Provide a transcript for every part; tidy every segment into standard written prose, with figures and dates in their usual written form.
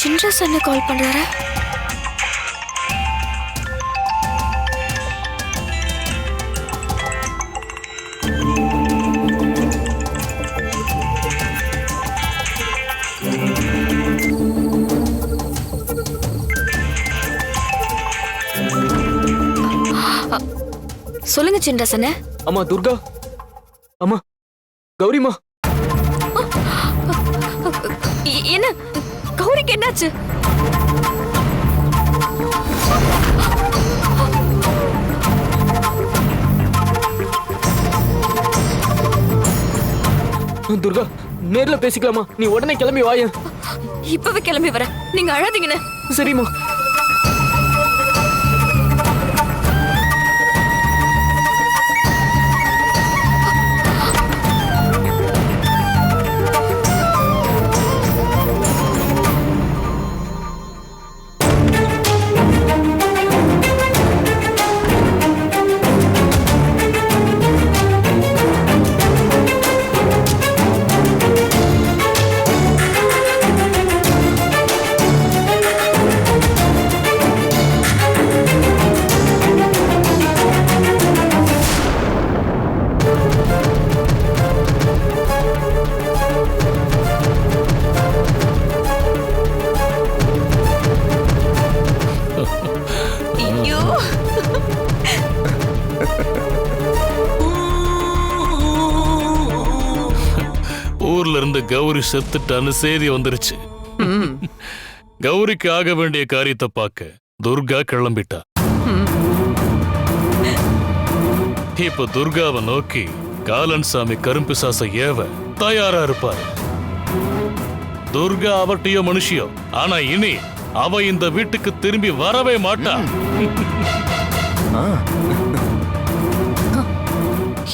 சின்ரஸ் என்ன கால் பண்றாரு? சொல்லுங்க சின்ரஸ் அண்ணே. அம்மா துர்கா, அம்மா கௌரிமா. என்ன கௌரிக்கு என்னாச்சு? துர்கா, நேர்ல பேசிக்கலாமா? நீ உடனே கிளம்பி வாய. இப்பவே கிளம்பி வர. நீங்க அழாதீங்கண்ணே. சரிம்மா. ஊர்ல இருந்து கௌரி செத்துட்டான்னு செய்தி வந்துருச்சு. கௌரிக்கு ஆக வேண்டிய காரியத்தை பார்க்க துர்கா கிளம்பிட்டா. இப்ப துர்காவை நோக்கி காலன் சாமி கரும்பிசாச ஏவ தயாரா இருப்பாரு. துர்கா அவட்டையோ மனுஷியோ, ஆனா இனி அவ இந்த வீட்டுக்கு திரும்பி வரவே மாட்டா.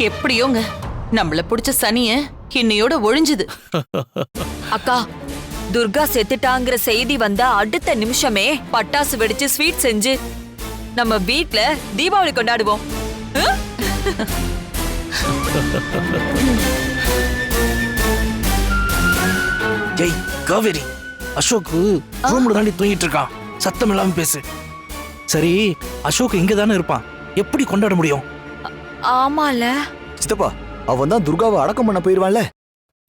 எப்படியோங்க நம்மள புடிச்ச சனிய இன்னையோட ஒழிஞ்சுது. அக்கா, துர்கா செத்துட்டாங்கிற செய்தி வந்தா அடுத்த நிமிஷமே பட்டாசு வெடிச்சு ஸ்வீட் செஞ்சு நம்ம வீட்ல தீபாவளி கொண்டாடுவோம். ஜெய் காவேரி, அசோக் ரூம்ல தாண்டி தூங்கிட்டு இருக்கான். சத்தம் இல்லாம பேசு. சரி, அசோக் இங்க தானே இருப்பான், எப்படி கொண்டாட முடியும்? ஆமால சித்தப்பா, அவன் தான் துர்காவை அடக்கம் பண்ண போயிருவான்ல.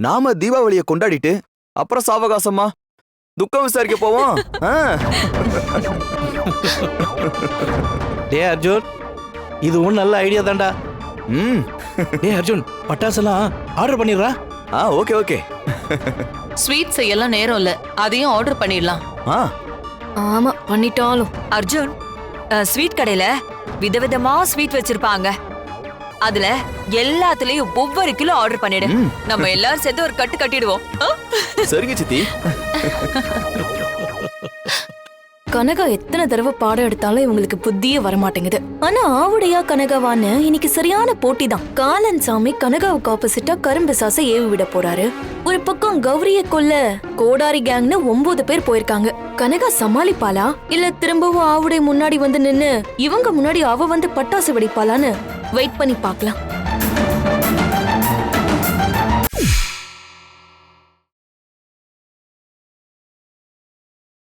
நாம தீபாவளியை கொண்டாடிட்டு அப்புறம் சாவகாசமா துக்கம் விசாரிக்க போவோம். டே அர்ஜுன், இதுவும் நல்ல ஐடியா தான்டா. டே அர்ஜுன், பட்டாசெல்லாம் ஆர்டர் பண்ணிடுறா. Okay okay. ஸ்வீட் செய்யலாம் நேரம் இல்ல, அதையும் ஆர்டர் பண்ணிடலாம். ஆமா, பண்ணிட்டாலும். அர்ஜுன், ஸ்வீட் கடையில விதவிதமா ஸ்வீட் வச்சிருப்பாங்க. அதுல எல்லாத்துலயும் ஒவ்வொரு கிலோ ஆர்டர் பண்ணிடு. நம்ம எல்லாரும் சேர்ந்து ஒரு கட்டு கட்டிடுவோம். சரிங்க சித்தி. கனகா எத்தனை தடவை பாடம் எடுத்தாலும் இவங்களுக்கு புத்தியே வரமாட்டேங்குது. ஆனா ஆவுடையா கனகாவான்னு இன்னைக்கு சரியான போட்டி தான். காலன் சாமி கனகாவுக்கு ஆப்போசிட்டா கரும்பிசாசை ஏவி விட போறாரு. ஒரு பக்கம் கௌரிய கொல்ல கோடாரி கேங்னு 9 பேர் போயிருக்காங்க. கனகா சமாளிப்பாளா இல்ல திரும்பவும் ஆவுடை முன்னாடி வந்து நின்னு இவங்க முன்னாடி அவ வந்து பட்டாசு வெடிப்பாளான்னு வெயிட் பண்ணி பார்க்கலாம்.